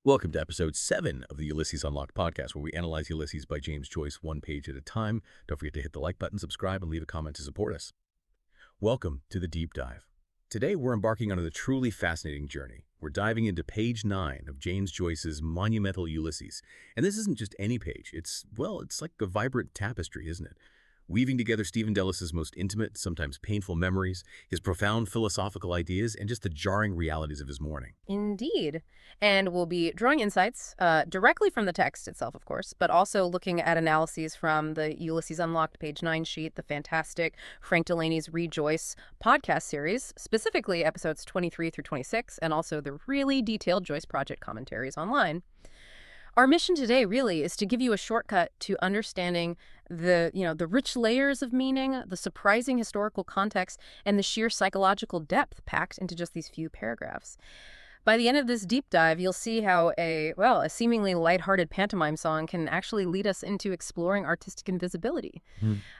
Welcome to episode 7 of the Ulysses Unlocked podcast, where we analyze Ulysses by James Joyce one page at a time. Don't forget to hit the like button, subscribe, and leave a comment to support us. Welcome to the deep dive. Today, we're embarking on a truly fascinating journey. We're diving into page 9 of James Joyce's monumental Ulysses. And this isn't just any page. It's like a vibrant tapestry, isn't it? Weaving together Stephen Dedalus's most intimate, sometimes painful memories, his profound philosophical ideas, and just the jarring realities of his mourning. Indeed. And we'll be drawing insights directly from the text itself, of course, but also looking at analyses from the Ulysses Unlocked page 9 sheet, the fantastic Frank Delaney's Read Joyce podcast series, specifically episodes 23 through 26, and also the really detailed Joyce Project commentaries online. Our mission today really is to give you a shortcut to understanding the rich layers of meaning, the surprising historical context, and the sheer psychological depth packed into just these few paragraphs. By the end of this deep dive, you'll see how a seemingly lighthearted pantomime song can actually lead us into exploring artistic invisibility.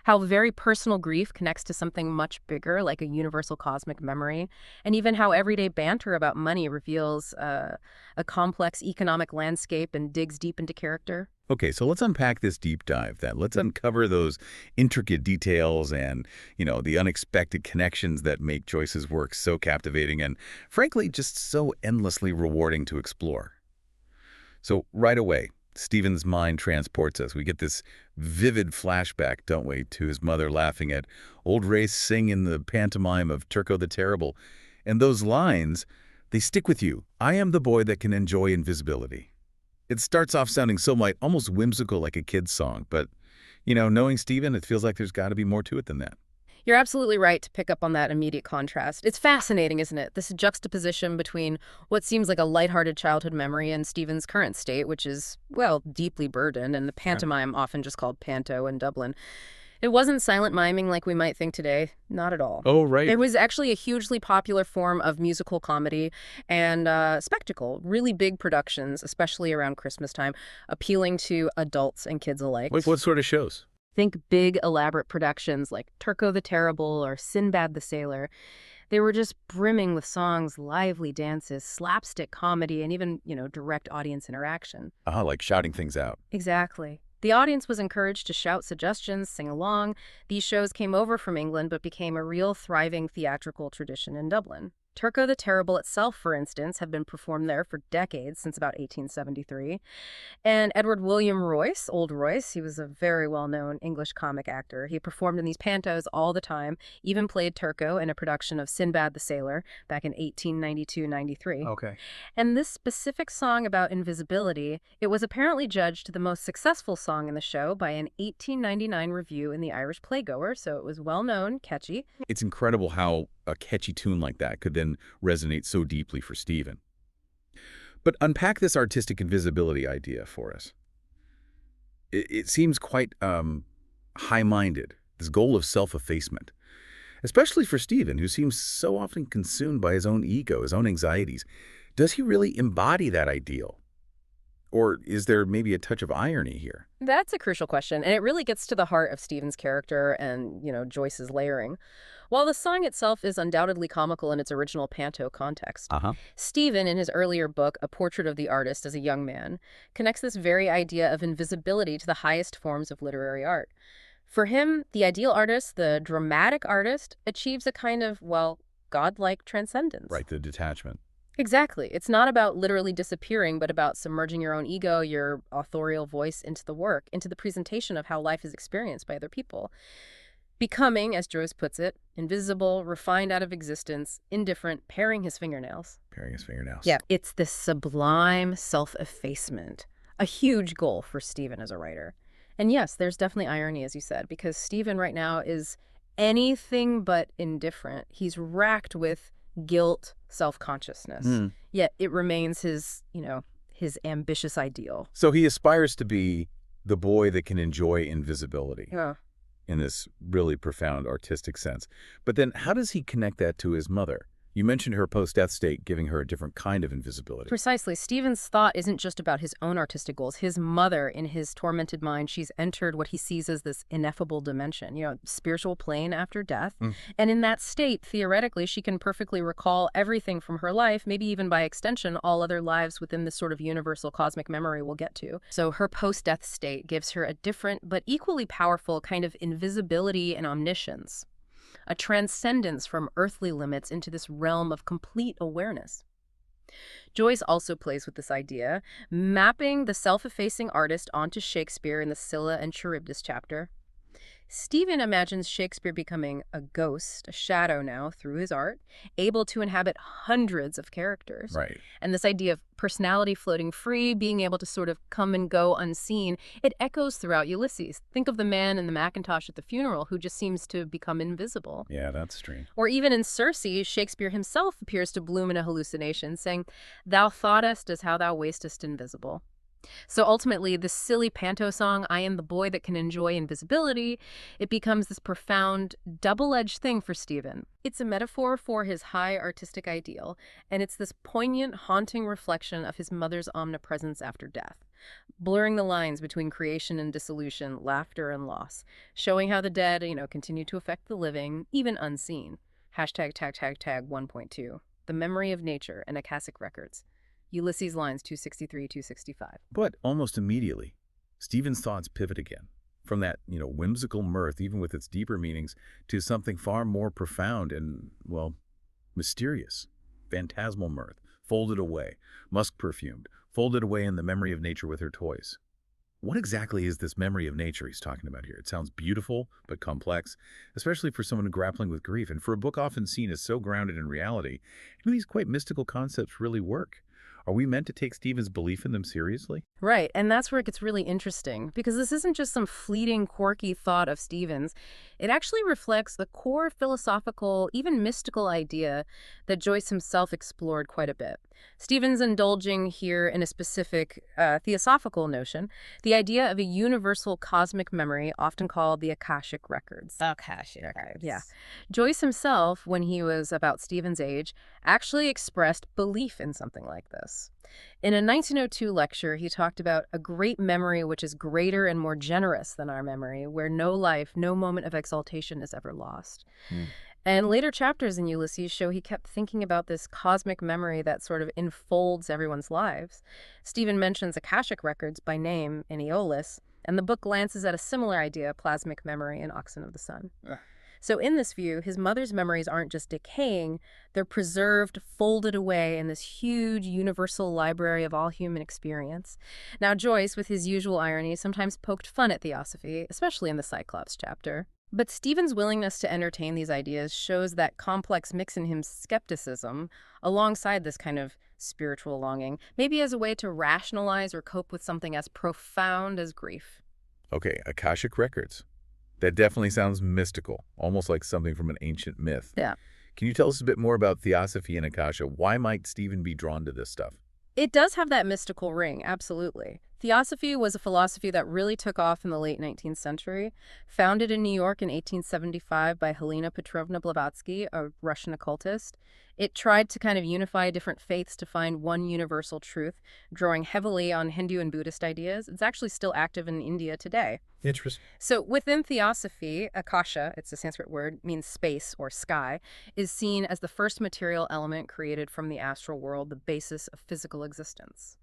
How very personal grief connects to something much bigger, like a universal cosmic memory, and even how everyday banter about money reveals a complex economic landscape and digs deep into character. Okay, so let's unpack this deep dive then. Let's uncover those intricate details and, the unexpected connections that make Joyce's work so captivating and, frankly, just so endlessly rewarding to explore. So right away, Stephen's mind transports us. We get this vivid flashback, don't we, to his mother laughing at old Race sing in the pantomime of Turko the Terrible. And those lines, they stick with you. I am the boy that can enjoy invisibility. It starts off sounding so almost whimsical, like a kid's song. But, knowing Stephen, it feels like there's got to be more to it than that. You're absolutely right to pick up on that immediate contrast. It's fascinating, isn't it? This juxtaposition between what seems like a lighthearted childhood memory and Stephen's current state, which is, deeply burdened, and the pantomime often just called panto in Dublin. It wasn't silent miming like we might think today. Not at all. Oh, right. It was actually a hugely popular form of musical comedy and spectacle. Really big productions, especially around Christmas time, appealing to adults and kids alike. What sort of shows? Think big, elaborate productions like Turko the Terrible or Sinbad the Sailor. They were just brimming with songs, lively dances, slapstick comedy, and even, direct audience interaction. Like shouting things out. Exactly. The audience was encouraged to shout suggestions, sing along. These shows came over from England but became a real thriving theatrical tradition in Dublin. Turko the Terrible itself, for instance, had been performed there for decades, since about 1873. And Edward William Royce, Old Royce, he was a very well-known English comic actor. He performed in these pantos all the time, even played Turko in a production of Sinbad the Sailor back in 1892-93. Okay. And this specific song about invisibility, it was apparently judged the most successful song in the show by an 1899 review in the Irish Playgoer, so it was well-known, catchy. It's incredible how a catchy tune like that could then resonate so deeply for Stephen. But unpack this artistic invisibility idea for us. It seems quite high-minded, this goal of self-effacement, especially for Stephen, who seems so often consumed by his own ego, his own anxieties. Does he really embody that ideal? Or is there maybe a touch of irony here? That's a crucial question, and it really gets to the heart of Stephen's character and, Joyce's layering. While the song itself is undoubtedly comical in its original panto context, Stephen, in his earlier book, A Portrait of the Artist as a Young Man, connects this very idea of invisibility to the highest forms of literary art. For him, the ideal artist, the dramatic artist, achieves a kind of, godlike transcendence. Right, the detachment. Exactly. It's not about literally disappearing, but about submerging your own ego, your authorial voice into the work, into the presentation of how life is experienced by other people. Becoming, as Joyce puts it, invisible, refined out of existence, indifferent, paring his fingernails. Paring his fingernails. Yeah, it's this sublime self-effacement, a huge goal for Stephen as a writer. And yes, there's definitely irony, as you said, because Stephen right now is anything but indifferent. He's racked with guilt, self-consciousness. Yet it remains his ambitious ideal. So he aspires to be the boy that can enjoy invisibility. Yeah. In this really profound artistic sense. But then how does he connect that to his mother? You mentioned her post-death state giving her a different kind of invisibility. Precisely. Stephen's thought isn't just about his own artistic goals. His mother, in his tormented mind, she's entered what he sees as this ineffable dimension, spiritual plane after death. And in that state, theoretically, she can perfectly recall everything from her life, maybe even by extension, all other lives within this sort of universal cosmic memory we'll get to. So her post-death state gives her a different but equally powerful kind of invisibility and omniscience, a transcendence from earthly limits into this realm of complete awareness. Joyce also plays with this idea, mapping the self-effacing artist onto Shakespeare in the Scylla and Charybdis chapter. Stephen imagines Shakespeare becoming a ghost, a shadow now, through his art, able to inhabit hundreds of characters. Right. And this idea of personality floating free, being able to sort of come and go unseen, it echoes throughout Ulysses. Think of the man in the Macintosh at the funeral who just seems to become invisible. Yeah, that's strange. Or even in Circe, Shakespeare himself appears to Bloom in a hallucination, saying, "Thou thoughtest as how thou wastest invisible." So ultimately, this silly panto song, "I am the boy that can enjoy invisibility," it becomes this profound, double-edged thing for Stephen. It's a metaphor for his high artistic ideal, and it's this poignant, haunting reflection of his mother's omnipresence after death, blurring the lines between creation and dissolution, laughter and loss, showing how the dead, continue to affect the living, even unseen. Hashtag tag tag tag 1.2. The Memory of Nature and Akasic Records. Ulysses lines 263-265. But almost immediately, Stephen's thoughts pivot again from that, whimsical mirth, even with its deeper meanings, to something far more profound and, well, mysterious. Phantasmal mirth, folded away, musk-perfumed, folded away in the memory of nature with her toys. What exactly is this memory of nature he's talking about here? It sounds beautiful, but complex, especially for someone grappling with grief. And for a book often seen as so grounded in reality, these quite mystical concepts really work. Are we meant to take Stephen's belief in them seriously? Right, and that's where it gets really interesting, because this isn't just some fleeting, quirky thought of Stephen's. It actually reflects the core philosophical, even mystical idea that Joyce himself explored quite a bit. Stephen's indulging here in a specific theosophical notion, the idea of a universal cosmic memory, often called the Akashic Records. Akashic Records. Yeah. Joyce himself, when he was about Stephen's age, actually expressed belief in something like this. In a 1902 lecture, he talked about a great memory which is greater and more generous than our memory, where no life, no moment of exaltation is ever lost. And later chapters in Ulysses show he kept thinking about this cosmic memory that sort of enfolds everyone's lives. Stephen mentions Akashic Records by name in Aeolus, and the book glances at a similar idea, plasmic memory, in Oxen of the Sun. So in this view, his mother's memories aren't just decaying, they're preserved, folded away in this huge universal library of all human experience. Now Joyce, with his usual irony, sometimes poked fun at Theosophy, especially in the Cyclops chapter. But Stephen's willingness to entertain these ideas shows that complex mix in him skepticism alongside this kind of spiritual longing, maybe as a way to rationalize or cope with something as profound as grief. Okay, Akashic Records. That definitely sounds mystical, almost like something from an ancient myth. Yeah. Can you tell us a bit more about Theosophy and Akasha? Why might Stephen be drawn to this stuff? It does have that mystical ring, absolutely. Theosophy was a philosophy that really took off in the late 19th century. Founded in New York in 1875 by Helena Petrovna Blavatsky, a Russian occultist, it tried to kind of unify different faiths to find one universal truth, drawing heavily on Hindu and Buddhist ideas. It's actually still active in India today. Interesting. So within Theosophy, Akasha, it's a Sanskrit word, means space or sky, is seen as the first material element created from the astral world, the basis of physical existence.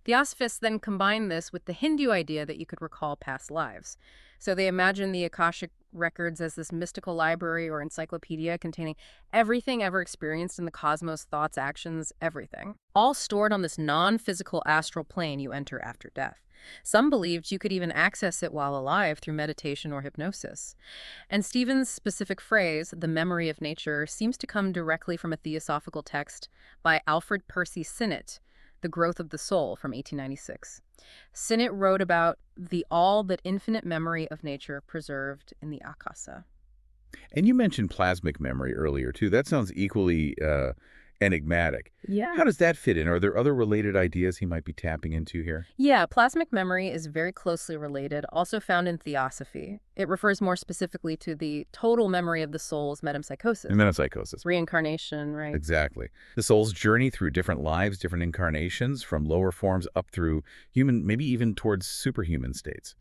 Theosophists then combine this with the Hindu idea that you could recall past lives. So they imagine the Akashic Records as this mystical library or encyclopedia containing everything ever experienced in the cosmos, thoughts, actions, everything, all stored on this non-physical astral plane you enter after death. Some believed you could even access it while alive through meditation or hypnosis. And Stephen's specific phrase, the memory of nature, seems to come directly from a theosophical text by Alfred Percy Sinnett, The Growth of the Soul, from 1896. Sinnett wrote about the all but infinite memory of nature preserved in the Akasa. And you mentioned plasmic memory earlier, too. That sounds equally enigmatic. Yeah. How does that fit in? Are there other related ideas he might be tapping into here? Yeah, plasmic memory is very closely related, also found in Theosophy. It refers more specifically to the total memory of the soul's metempsychosis. Metempsychosis. Reincarnation, right? Exactly. The soul's journey through different lives, different incarnations, from lower forms up through human, maybe even towards superhuman states.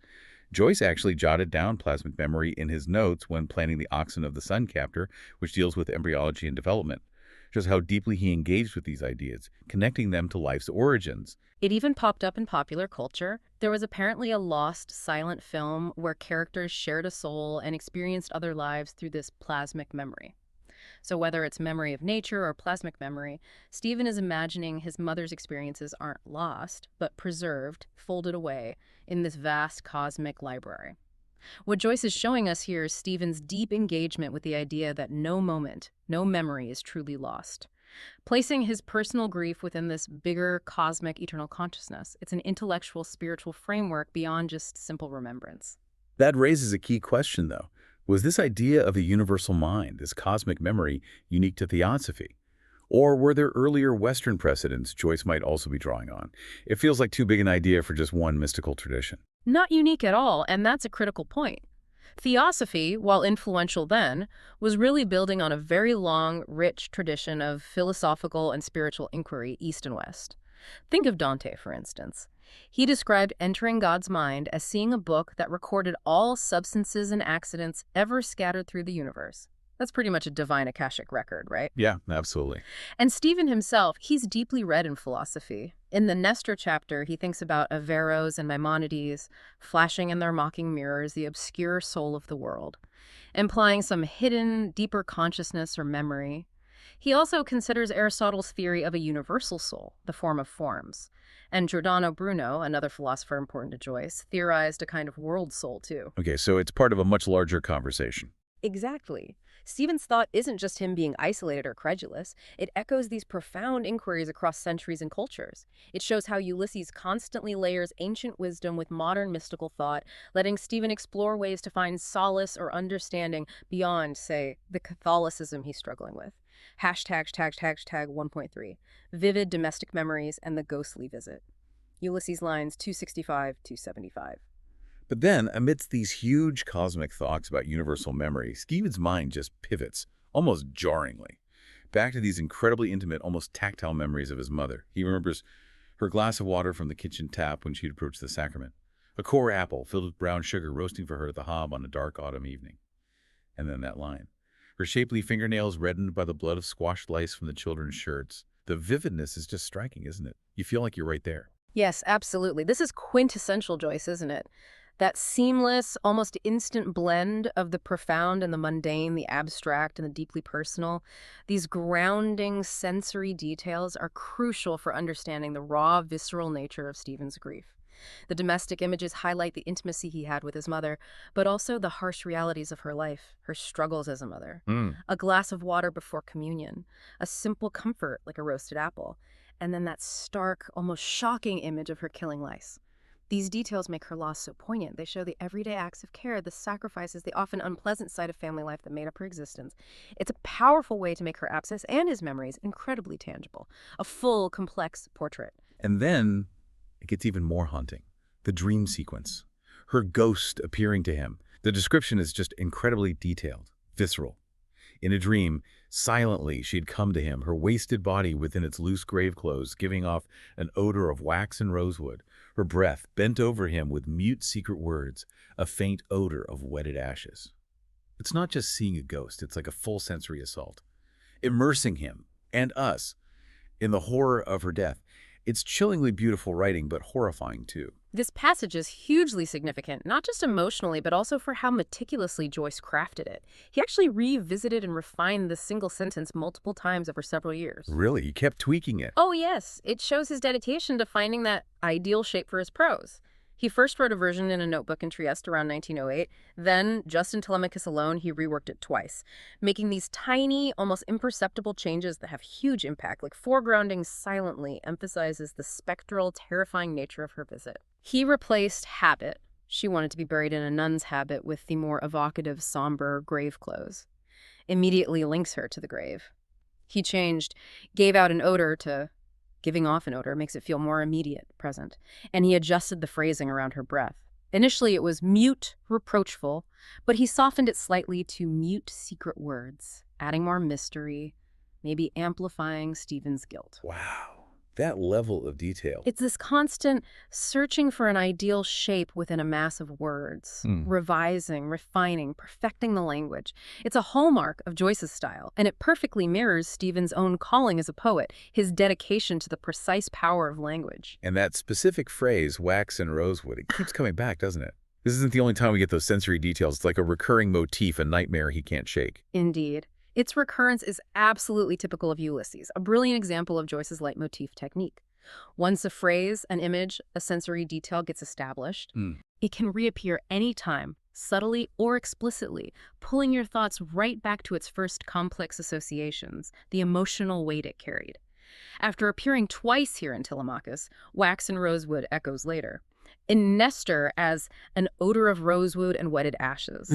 Joyce actually jotted down plasmic memory in his notes when planning the Oxen of the Sun chapter, which deals with embryology and development. Just how deeply he engaged with these ideas, connecting them to life's origins. It even popped up in popular culture. There was apparently a lost silent film where characters shared a soul and experienced other lives through this plasmic memory. So whether it's memory of nature or plasmic memory, Stephen is imagining his mother's experiences aren't lost, but preserved, folded away in this vast cosmic library. What Joyce is showing us here is Stephen's deep engagement with the idea that no moment, no memory is truly lost. Placing his personal grief within this bigger cosmic eternal consciousness, it's an intellectual, spiritual framework beyond just simple remembrance. That raises a key question, though. Was this idea of a universal mind, this cosmic memory, unique to Theosophy? Or were there earlier Western precedents Joyce might also be drawing on? It feels like too big an idea for just one mystical tradition. Not unique at all, and that's a critical point. Theosophy, while influential then, was really building on a very long, rich tradition of philosophical and spiritual inquiry east and west. Think of Dante, for instance. He described entering God's mind as seeing a book that recorded all substances and accidents ever scattered through the universe. That's pretty much a divine Akashic record, right? Yeah, absolutely. And Stephen himself, he's deeply read in philosophy. In the Nestor chapter, he thinks about Averroes and Maimonides, flashing in their mocking mirrors the obscure soul of the world, implying some hidden, deeper consciousness or memory. He also considers Aristotle's theory of a universal soul, the form of forms. And Giordano Bruno, another philosopher important to Joyce, theorized a kind of world soul, too. Okay, so it's part of a much larger conversation. Exactly. Stephen's thought isn't just him being isolated or credulous. It echoes these profound inquiries across centuries and cultures. It shows how Ulysses constantly layers ancient wisdom with modern mystical thought, letting Stephen explore ways to find solace or understanding beyond, say, the Catholicism he's struggling with. Hashtag 1.3. Vivid domestic memories and the ghostly visit. Ulysses lines 265-275. But then, amidst these huge cosmic thoughts about universal memory, Stephen's mind just pivots, almost jarringly, back to these incredibly intimate, almost tactile memories of his mother. He remembers her glass of water from the kitchen tap when she'd approached the sacrament, a core apple filled with brown sugar roasting for her at the hob on a dark autumn evening. And then that line. Her shapely fingernails reddened by the blood of squashed lice from the children's shirts. The vividness is just striking, isn't it? You feel like you're right there. Yes, absolutely. This is quintessential Joyce, isn't it? That seamless, almost instant blend of the profound and the mundane, the abstract and the deeply personal. These grounding sensory details are crucial for understanding the raw, visceral nature of Stephen's grief. The domestic images highlight the intimacy he had with his mother, but also the harsh realities of her life, her struggles as a mother. A glass of water before communion, a simple comfort like a roasted apple, and then that stark, almost shocking image of her killing lice. These details make her loss so poignant. They show the everyday acts of care, the sacrifices, the often unpleasant side of family life that made up her existence. It's a powerful way to make her abscess and his memories incredibly tangible. A full, complex portrait. And then it gets even more haunting. The dream sequence. Her ghost appearing to him. The description is just incredibly detailed, visceral. In a dream, silently she'd come to him, her wasted body within its loose grave clothes, giving off an odor of wax and rosewood. Her breath bent over him with mute secret words, a faint odor of wetted ashes. It's not just seeing a ghost, it's like a full sensory assault. Immersing him, and us, in the horror of her death. It's chillingly beautiful writing, but horrifying too. This passage is hugely significant, not just emotionally, but also for how meticulously Joyce crafted it. He actually revisited and refined this single sentence multiple times over several years. Really? He kept tweaking it. Oh, yes. It shows his dedication to finding that ideal shape for his prose. He first wrote a version in a notebook in Trieste around 1908. Then, just in Telemachus alone, he reworked it twice, making these tiny, almost imperceptible changes that have huge impact, like foregrounding silently emphasizes the spectral, terrifying nature of her visit. He replaced habit. She wanted to be buried in a nun's habit with the more evocative, somber grave clothes. Immediately links her to the grave. He changed, gave out an odor to giving off an odor makes it feel more immediate, present. And he adjusted the phrasing around her breath. Initially, it was mute, reproachful, but he softened it slightly to mute secret words, adding more mystery, maybe amplifying Stephen's guilt. Wow. That level of detail. It's this constant searching for an ideal shape within a mass of words, revising, refining, perfecting the language. It's a hallmark of Joyce's style, and it perfectly mirrors Stephen's own calling as a poet, his dedication to the precise power of language. And that specific phrase, wax and rosewood, it keeps coming back, doesn't it? This isn't the only time we get those sensory details. It's like a recurring motif, a nightmare he can't shake. Indeed. Its recurrence is absolutely typical of Ulysses, a brilliant example of Joyce's leitmotif technique. Once a phrase, an image, a sensory detail gets established, it can reappear anytime, subtly or explicitly, pulling your thoughts right back to its first complex associations, the emotional weight it carried. After appearing twice here in Telemachus, wax and rosewood echoes later. In Nestor as an odor of rosewood and wetted ashes.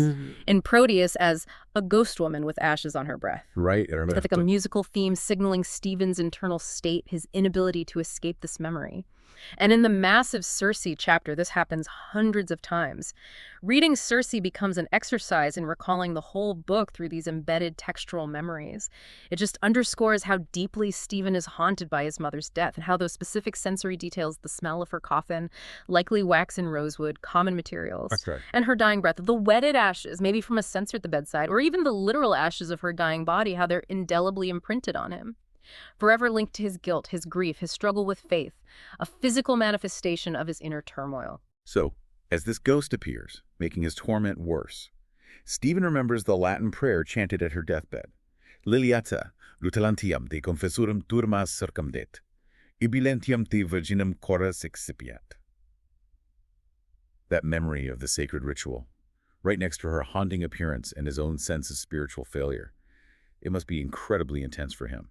In Proteus as a ghost woman with ashes on her breath. Right. I remember. It's like a musical theme signaling Stephen's internal state, his inability to escape this memory. And in the massive Circe chapter, this happens hundreds of times. Reading Circe becomes an exercise in recalling the whole book through these embedded textual memories. It just underscores how deeply Stephen is haunted by his mother's death and how those specific sensory details, the smell of her coffin, likely wax and rosewood, common materials, That's right. and her dying breath, the wetted ashes, maybe from a censer at the bedside, or even the literal ashes of her dying body, how they're indelibly imprinted on him. Forever linked to his guilt, his grief, his struggle with faith, a physical manifestation of his inner turmoil. So, as this ghost appears, making his torment worse, Stephen remembers the Latin prayer chanted at her deathbed. Liliata, rutilantium de confessurum turmas circumdet, ibilentium te virginum chorus excipiat. That memory of the sacred ritual, right next to her haunting appearance and his own sense of spiritual failure. It must be incredibly intense for him.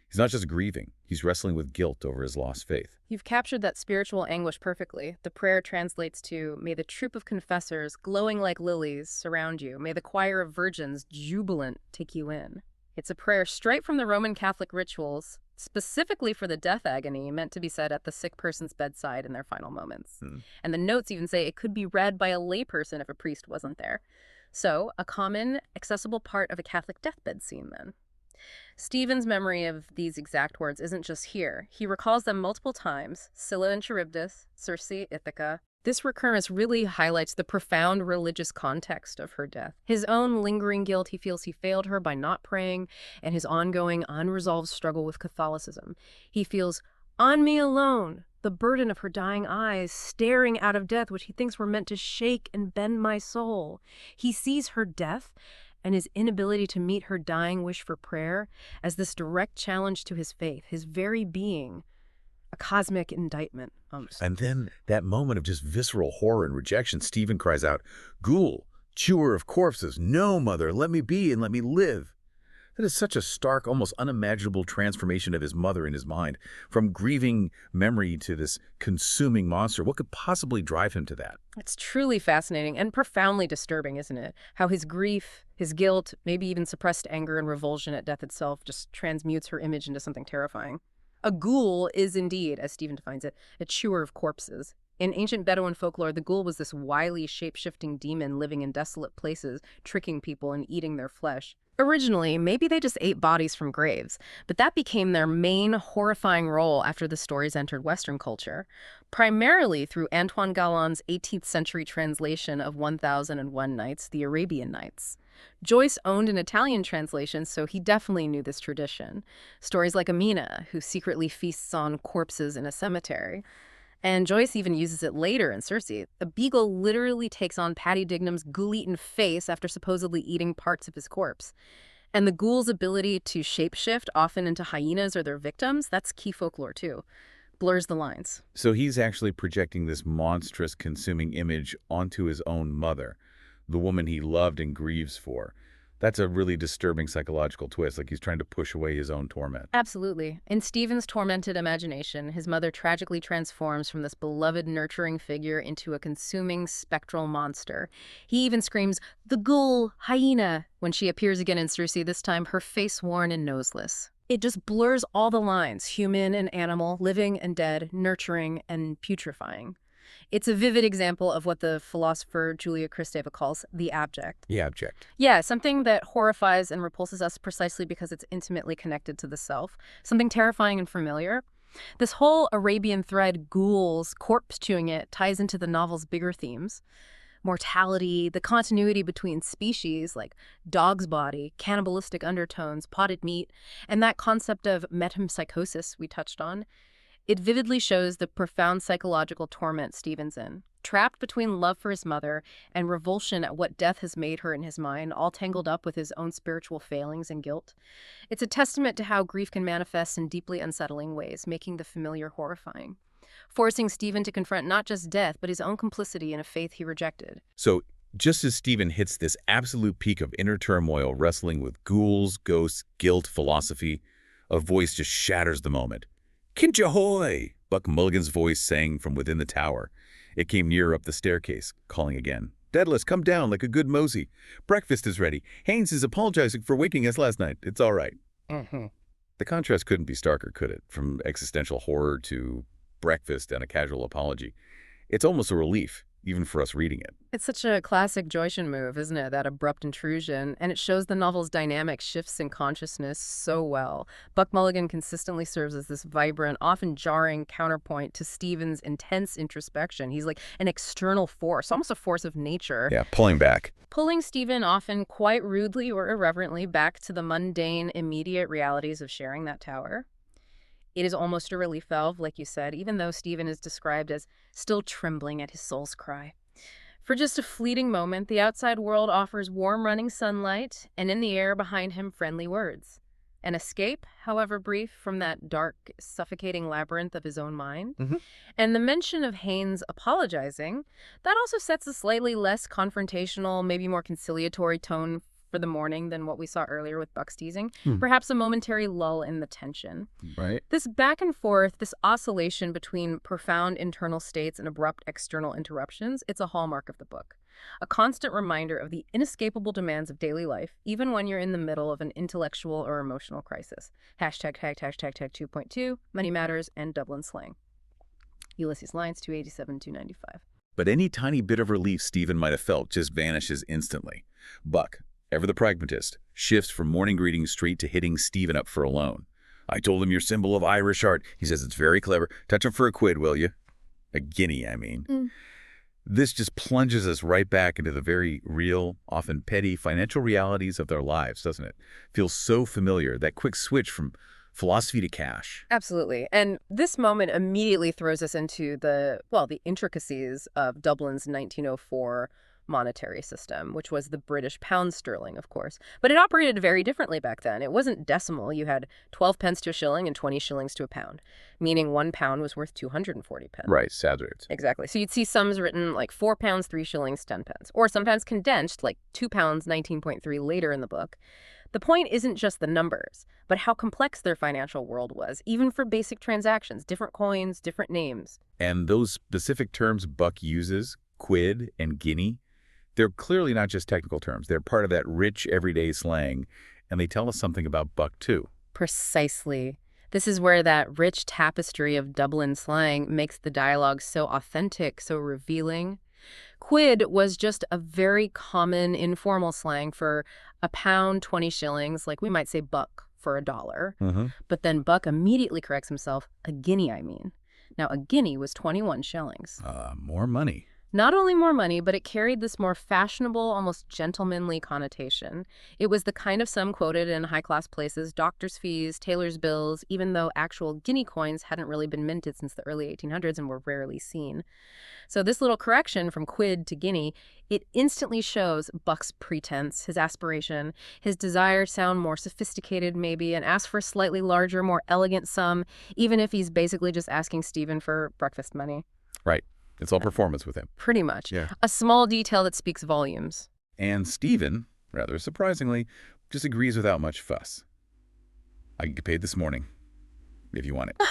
He's not just grieving, he's wrestling with guilt over his lost faith. You've captured that spiritual anguish perfectly. The prayer translates to, "May the troop of confessors, glowing like lilies, surround you. May the choir of virgins, jubilant, take you in." It's a prayer straight from the Roman Catholic rituals, specifically for the death agony, meant to be said at the sick person's bedside in their final moments. And the notes even say it could be read by a layperson if a priest wasn't there. So, a common, accessible part of a Catholic deathbed scene, then. Stephen's memory of these exact words isn't just here. He recalls them multiple times, Scylla and Charybdis, Circe, Ithaca. This recurrence really highlights the profound religious context of her death. His own lingering guilt he feels he failed her by not praying, and his ongoing, unresolved struggle with Catholicism. He feels, on me alone, the burden of her dying eyes, staring out of death, which he thinks were meant to shake and bend my soul. He sees her death and his inability to meet her dying wish for prayer as this direct challenge to his faith, his very being, a cosmic indictment. And then that moment of just visceral horror and rejection, Stephen cries out, "Ghoul, chewer of corpses, no, mother, let me be and let me live." That is such a stark, almost unimaginable transformation of his mother in his mind, from grieving memory to this consuming monster. What could possibly drive him to that? It's truly fascinating and profoundly disturbing, isn't it? How his grief, his guilt, maybe even suppressed anger and revulsion at death itself just transmutes her image into something terrifying. A ghoul is indeed, as Stephen defines it, a chewer of corpses. In ancient Bedouin folklore, the ghoul was this wily, shape-shifting demon living in desolate places, tricking people and eating their flesh. Originally, maybe they just ate bodies from graves, but that became their main horrifying role after the stories entered Western culture, primarily through Antoine Galland's 18th century translation of 1001 Nights, The Arabian Nights. Joyce owned an Italian translation, so he definitely knew this tradition. Stories like Amina, who secretly feasts on corpses in a cemetery. And Joyce even uses it later in Circe. A beagle literally takes on Paddy Dignam's ghoul-eaten face after supposedly eating parts of his corpse. And the ghoul's ability to shapeshift, often into hyenas or their victims, that's key folklore too. Blurs the lines. So he's actually projecting this monstrous, consuming image onto his own mother, the woman he loved and grieves for. That's a really disturbing psychological twist, like he's trying to push away his own torment. Absolutely. In Stephen's tormented imagination, his mother tragically transforms from this beloved, nurturing figure into a consuming, spectral monster. He even screams, "The ghoul, hyena," when she appears again in Circe, this time her face worn and noseless. It just blurs all the lines, human and animal, living and dead, nurturing and putrefying. It's a vivid example of what the philosopher Julia Kristeva calls the abject. The abject. Yeah, something that horrifies and repulses us precisely because it's intimately connected to the self, something terrifying and familiar. This whole Arabian thread, ghouls, corpse-chewing it, ties into the novel's bigger themes. Mortality, the continuity between species, like dog's body, cannibalistic undertones, potted meat, and that concept of metempsychosis we touched on. It vividly shows the profound psychological torment Stephen's in, trapped between love for his mother and revulsion at what death has made her in his mind, all tangled up with his own spiritual failings and guilt. It's a testament to how grief can manifest in deeply unsettling ways, making the familiar horrifying, forcing Stephen to confront not just death, but his own complicity in a faith he rejected. So just as Stephen hits this absolute peak of inner turmoil, wrestling with ghouls, ghosts, guilt, philosophy, a voice just shatters the moment. "Kinch ahoy!" Buck Mulligan's voice sang from within the tower. It came nearer up the staircase, calling again. "Dedalus, come down like a good mosey. Breakfast is ready. Haynes is apologizing for waking us last night. It's all right." The contrast couldn't be starker, could it? From existential horror to breakfast and a casual apology. It's almost a relief, even for us reading it. It's such a classic Joycean move, isn't it? That abrupt intrusion. And it shows the novel's dynamic shifts in consciousness so well. Buck Mulligan consistently serves as this vibrant, often jarring counterpoint to Stephen's intense introspection. He's like an external force, almost a force of nature. Yeah, pulling back. Pulling Stephen often quite rudely or irreverently back to the mundane, immediate realities of sharing that tower. It is almost a relief valve, like you said, even though Stephen is described as still trembling at his soul's cry. For just a fleeting moment, the outside world offers warm running sunlight, and in the air behind him, friendly words. An escape, however brief, from that dark, suffocating labyrinth of his own mind. And the mention of Haynes apologizing, that also sets a slightly less confrontational, maybe more conciliatory tone for the morning than what we saw earlier with Buck's teasing. Perhaps a momentary lull in the tension. Right. This back and forth, this oscillation between profound internal states and abrupt external interruptions, it's a hallmark of the book. A constant reminder of the inescapable demands of daily life, even when you're in the middle of an intellectual or emotional crisis. Hashtag 2.2, Money Matters, and Dublin slang. Ulysses Lines 287-295. But any tiny bit of relief Stephen might have felt just vanishes instantly. Buck, ever the pragmatist, shifts from morning greetings straight to hitting Stephen up for a loan. "I told him your symbol of Irish art. He says it's very clever. Touch him for a quid, will you?" A guinea, I mean. This just plunges us right back into the very real, often petty financial realities of their lives, doesn't it? Feels so familiar, that quick switch from philosophy to cash. Absolutely. And this moment immediately throws us into the intricacies of Dublin's 1904 monetary system, which was the British pound sterling, of course. But it operated very differently back then. It wasn't decimal. You had 12 pence to a shilling and 20 shillings to a pound, meaning 1 pound was worth 240 pence. Right, sad rates. Exactly. So you'd see sums written like 4 pounds, 3 shillings, 10 pence, or sometimes condensed like 2 pounds, 19.3 later in the book. The point isn't just the numbers, but how complex their financial world was, even for basic transactions, different coins, different names. And those specific terms Buck uses, quid and guinea, they're clearly not just technical terms. They're part of that rich everyday slang, and they tell us something about Buck, too. Precisely. This is where that rich tapestry of Dublin slang makes the dialogue so authentic, so revealing. Quid was just a very common informal slang for a pound, 20 shillings, like we might say buck for $1. But then Buck immediately corrects himself, a guinea, I mean. Now, a guinea was 21 shillings. More money. Not only more money, but it carried this more fashionable, almost gentlemanly connotation. It was the kind of sum quoted in high-class places, doctor's fees, tailor's bills, even though actual guinea coins hadn't really been minted since the early 1800s and were rarely seen. So this little correction from quid to guinea, it instantly shows Buck's pretense, his aspiration, his desire to sound more sophisticated maybe, and ask for a slightly larger, more elegant sum, even if he's basically just asking Stephen for breakfast money. Right. It's all performance with him. Pretty much. Yeah. A small detail that speaks volumes. And Stephen, rather surprisingly, just agrees without much fuss. "I can get paid this morning, if you want it."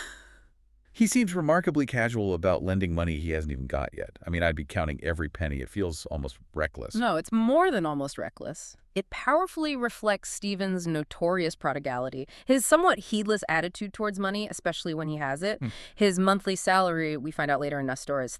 He seems remarkably casual about lending money he hasn't even got yet. I mean, I'd be counting every penny. It feels almost reckless. No, it's more than almost reckless. It powerfully reflects Stephen's notorious prodigality, his somewhat heedless attitude towards money, especially when he has it. His monthly salary, we find out later in Nestor, is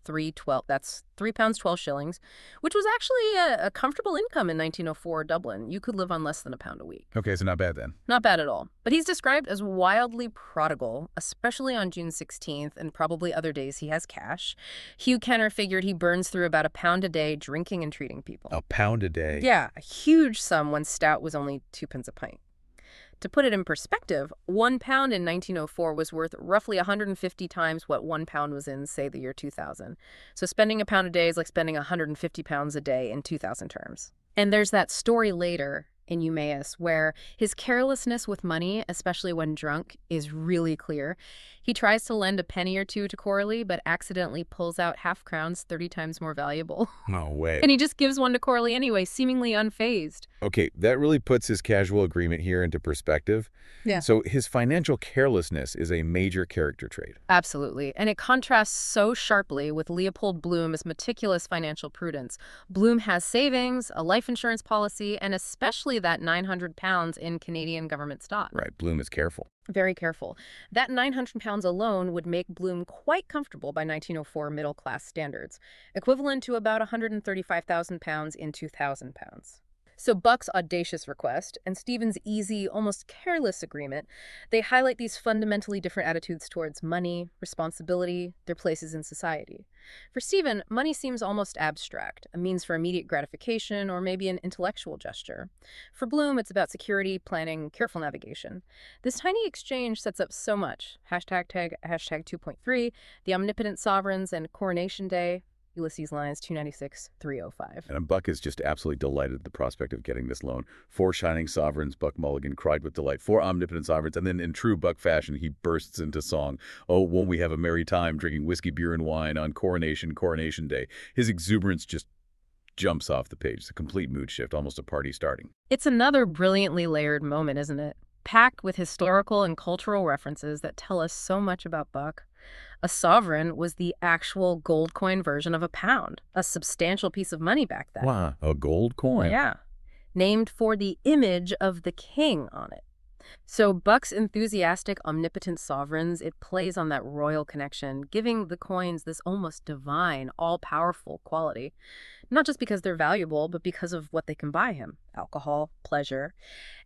that's £3 12 shillings, which was actually a comfortable income in 1904 Dublin. You could live on less than £1 a week. Okay, so not bad then. Not bad at all. But he's described as wildly prodigal, especially on June 16th, and probably other days he has cash. Hugh Kenner figured he burns through about £1 a day drinking and treating people. £1 a day? Yeah, a huge sum when stout was only 2p a pint. To put it in perspective, £1 in 1904 was worth roughly 150 times what £1 was in, say, the year 2000. So spending £1 a day is like spending £150 a day in 2000 terms. And there's that story later in Eumaeus where his carelessness with money, especially when drunk, is really clear. He tries to lend a penny or two to Coralie, but accidentally pulls out half-crowns 30 times more valuable. No way. And he just gives one to Coralie anyway, seemingly unfazed. Okay, that really puts his casual agreement here into perspective. Yeah. So his financial carelessness is a major character trait. Absolutely. And it contrasts so sharply with Leopold Bloom's meticulous financial prudence. Bloom has savings, a life insurance policy, and especially that £900 in Canadian government stock. Right, Bloom is careful. Very careful. That £900 alone would make Bloom quite comfortable by 1904 middle-class standards, equivalent to about £135,000 in £2,000. So Buck's audacious request and Stephen's easy, almost careless agreement, they highlight these fundamentally different attitudes towards money, responsibility, their places in society. For Stephen, money seems almost abstract, a means for immediate gratification or maybe an intellectual gesture. For Bloom, it's about security, planning, careful navigation. This tiny exchange sets up so much. Hashtag 2.3, the omnipotent sovereigns and Coronation Day, Ulysses lines 296-305. And Buck is just absolutely delighted at the prospect of getting this loan. 4 shining sovereigns, Buck Mulligan cried with delight. 4 omnipotent sovereigns, and then in true Buck fashion, he bursts into song. Oh, won't we have a merry time drinking whiskey, beer, and wine on Coronation Day. His exuberance just jumps off the page. It's a complete mood shift, almost a party starting. It's another brilliantly layered moment, isn't it? Packed with historical and cultural references that tell us so much about Buck. A sovereign was the actual gold coin version of a pound, a substantial piece of money back then. Wow, a gold coin? Yeah, named for the image of the king on it. So Buck's enthusiastic, omnipotent sovereigns, it plays on that royal connection, giving the coins this almost divine, all-powerful quality. Not just because they're valuable, but because of what they can buy him. Alcohol, pleasure.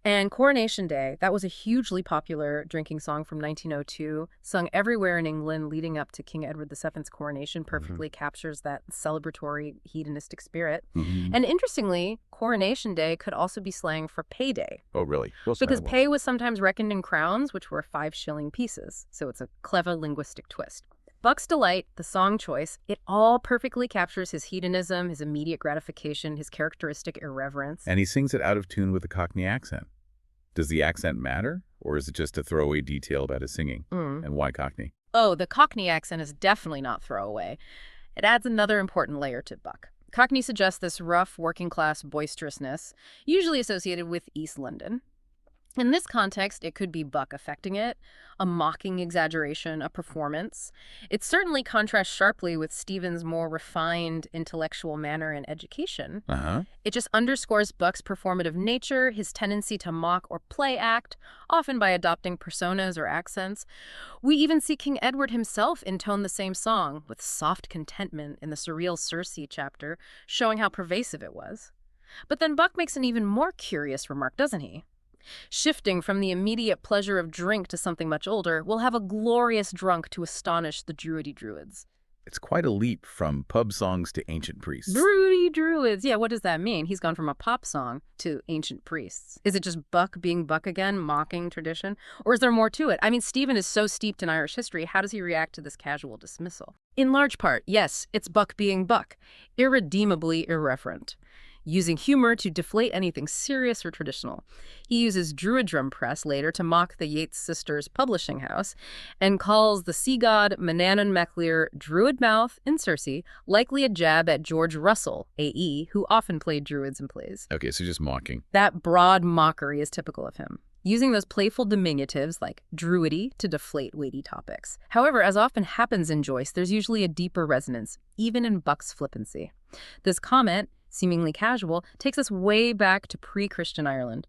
And Coronation Day, that was a hugely popular drinking song from 1902, sung everywhere in England leading up to King Edward VII's coronation, perfectly captures that celebratory, hedonistic spirit. And interestingly, Coronation Day could also be slang for payday. Oh, really? Because pay was sometimes reckoned in crowns, which were 5-shilling pieces. So it's a clever linguistic twist. Buck's delight, the song choice, it all perfectly captures his hedonism, his immediate gratification, his characteristic irreverence. And he sings it out of tune with a Cockney accent. Does the accent matter, or is it just a throwaway detail about his singing? And why Cockney? Oh, the Cockney accent is definitely not throwaway. It adds another important layer to Buck. Cockney suggests this rough, working-class boisterousness, usually associated with East London. In this context, it could be Buck affecting it, a mocking exaggeration, a performance. It certainly contrasts sharply with Stephen's more refined intellectual manner and education. It just underscores Buck's performative nature, his tendency to mock or play act, often by adopting personas or accents. We even see King Edward himself intone the same song, with soft contentment in the surreal Circe chapter, showing how pervasive it was. But then Buck makes an even more curious remark, doesn't he? Shifting from the immediate pleasure of drink to something much older, we'll have a glorious drunk to astonish the Druids. It's quite a leap from pub songs to ancient priests. Druids. Yeah, what does that mean? He's gone from a pop song to ancient priests. Is it just Buck being Buck again, mocking tradition? Or is there more to it? I mean, Stephen is so steeped in Irish history. How does he react to this casual dismissal? In large part, yes, it's Buck being Buck, irredeemably irreverent, using humor to deflate anything serious or traditional. He uses Druid drum press later to mock the Yates sisters' publishing house and calls the sea god Manannán mac Lir Druid mouth in Circe, likely a jab at George Russell, A.E., who often played Druids in plays. Okay, so just mocking. That broad mockery is typical of him, using those playful diminutives like druidy to deflate weighty topics. However, as often happens in Joyce, there's usually a deeper resonance, even in Buck's flippancy. This comment, seemingly casual, takes us way back to pre-Christian Ireland.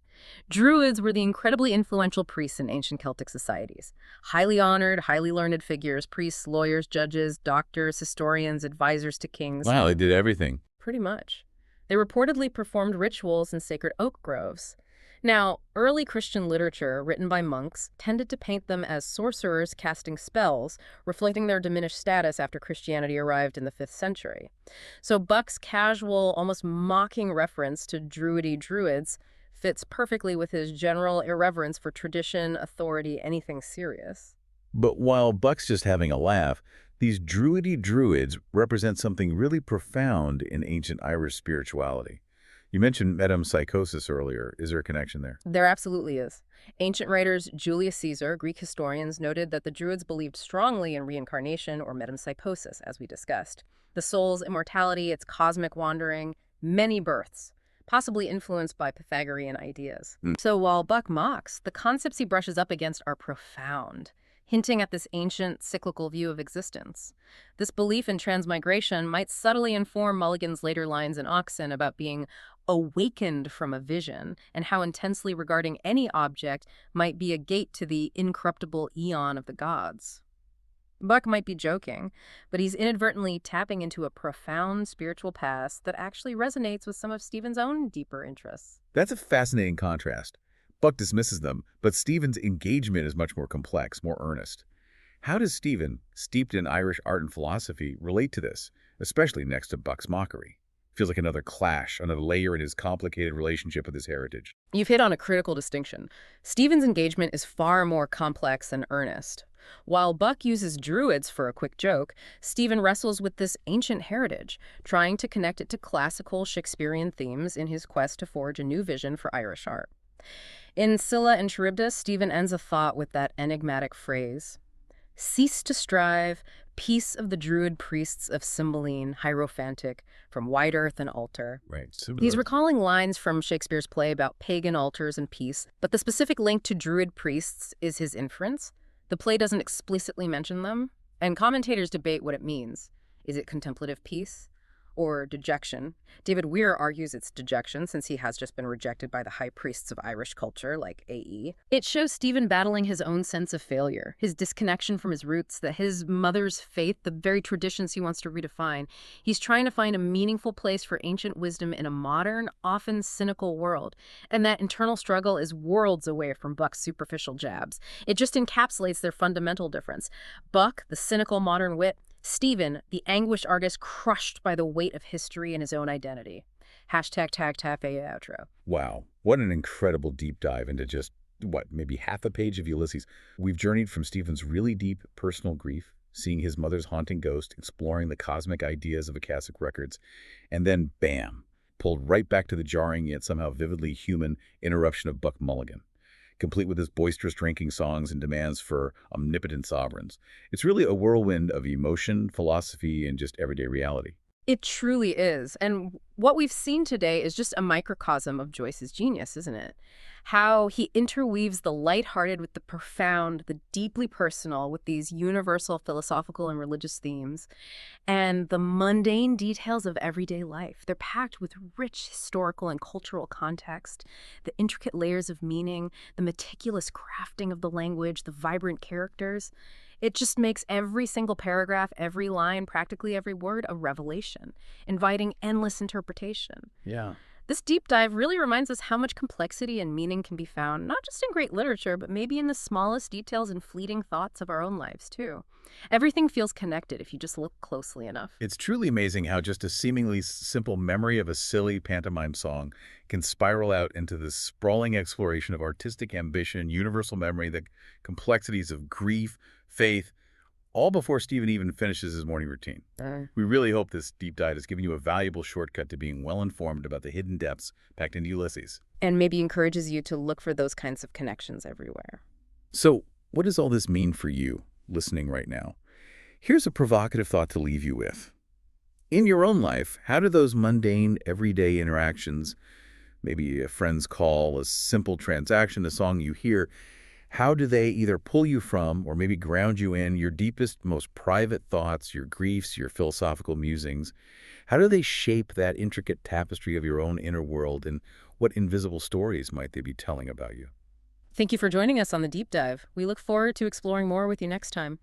Druids were the incredibly influential priests in ancient Celtic societies. Highly honored, highly learned figures, priests, lawyers, judges, doctors, historians, advisors to kings. Wow, they did everything. Pretty much. They reportedly performed rituals in sacred oak groves. Now, early Christian literature, written by monks, tended to paint them as sorcerers casting spells, reflecting their diminished status after Christianity arrived in the 5th century. So Buck's casual, almost mocking reference to druidy druids fits perfectly with his general irreverence for tradition, authority, anything serious. But while Buck's just having a laugh, these druidy druids represent something really profound in ancient Irish spirituality. You mentioned metempsychosis earlier. Is there a connection there? There absolutely is. Ancient writers Julius Caesar, Greek historians, noted that the Druids believed strongly in reincarnation or metempsychosis, as we discussed. The soul's immortality, its cosmic wandering, many births, possibly influenced by Pythagorean ideas. So while Buck mocks, the concepts he brushes up against are profound, hinting at this ancient, cyclical view of existence. This belief in transmigration might subtly inform Mulligan's later lines in Oxen about being awakened from a vision, and how intensely regarding any object might be a gate to the incorruptible eon of the gods. Buck might be joking, but he's inadvertently tapping into a profound spiritual past that actually resonates with some of Stephen's own deeper interests. That's a fascinating contrast. Buck dismisses them, but Stephen's engagement is much more complex, more earnest. How does Stephen, steeped in Irish art and philosophy, relate to this, especially next to Buck's mockery? Feels like another clash, another layer in his complicated relationship with his heritage. You've hit on a critical distinction. Stephen's engagement is far more complex and earnest. While Buck uses druids for a quick joke, Stephen wrestles with this ancient heritage, trying to connect it to classical Shakespearean themes in his quest to forge a new vision for Irish art. In Scylla and Charybdis, Stephen ends a thought with that enigmatic phrase, "Cease to strive, peace of the druid priests of Cymbeline, hierophantic, from white earth and altar." Right. He's recalling lines from Shakespeare's play about pagan altars and peace, but the specific link to druid priests is his inference. The play doesn't explicitly mention them, and commentators debate what it means. Is it contemplative peace or dejection? David Weir argues it's dejection, since he has just been rejected by the high priests of Irish culture, like A.E. It shows Stephen battling his own sense of failure, his disconnection from his roots, that his mother's faith, the very traditions he wants to redefine. He's trying to find a meaningful place for ancient wisdom in a modern, often cynical world. And that internal struggle is worlds away from Buck's superficial jabs. It just encapsulates their fundamental difference. Buck, the cynical modern wit; Stephen, the anguished artist crushed by the weight of history and his own identity. Hashtag tag tafe outro. Wow, what an incredible deep dive into just, maybe half a page of Ulysses. We've journeyed from Stephen's really deep personal grief, seeing his mother's haunting ghost, exploring the cosmic ideas of Akasic records, and then, bam, pulled right back to the jarring yet somehow vividly human interruption of Buck Mulligan, complete with his boisterous drinking songs and demands for omnipotent sovereigns. It's really a whirlwind of emotion, philosophy, and just everyday reality. It truly is. And what we've seen today is just a microcosm of Joyce's genius, isn't it? How he interweaves the lighthearted with the profound, the deeply personal with these universal philosophical and religious themes, and the mundane details of everyday life. They're packed with rich historical and cultural context, the intricate layers of meaning, the meticulous crafting of the language, the vibrant characters. It just makes every single paragraph, every line, practically every word a revelation, inviting endless interpretation. Yeah. This deep dive really reminds us how much complexity and meaning can be found, not just in great literature, but maybe in the smallest details and fleeting thoughts of our own lives, too. Everything feels connected if you just look closely enough. It's truly amazing how just a seemingly simple memory of a silly pantomime song can spiral out into this sprawling exploration of artistic ambition, universal memory, the complexities of grief, faith, all before Stephen even finishes his morning routine. We really hope this deep dive has given you a valuable shortcut to being well-informed about the hidden depths packed into Ulysses. And maybe encourages you to look for those kinds of connections everywhere. So, what does all this mean for you, listening right now? Here's a provocative thought to leave you with. In your own life, how do those mundane, everyday interactions, maybe a friend's call, a simple transaction, a song you hear, how do they either pull you from or maybe ground you in your deepest, most private thoughts, your griefs, your philosophical musings? How do they shape that intricate tapestry of your own inner world, and what invisible stories might they be telling about you? Thank you for joining us on the deep dive. We look forward to exploring more with you next time.